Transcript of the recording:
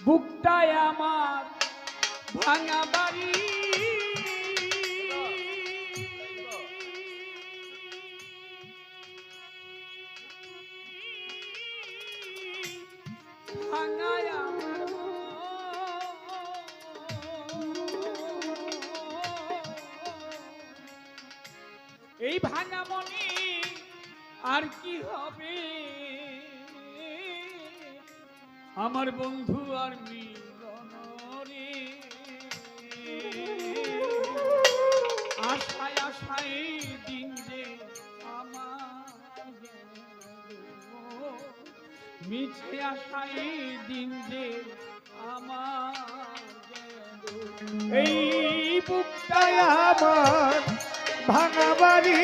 বুকটায় আমার ভাঙা বাড়ি ভাঙায় আমার এই ভাঙা মনে আর কি হবে আমার বন্ধু আর মিলন রে আশায় আশায় দিন যে আমার মিছে আশায় দিন যে আমার এই বুকটায় আমার ভাঙা বাড়ি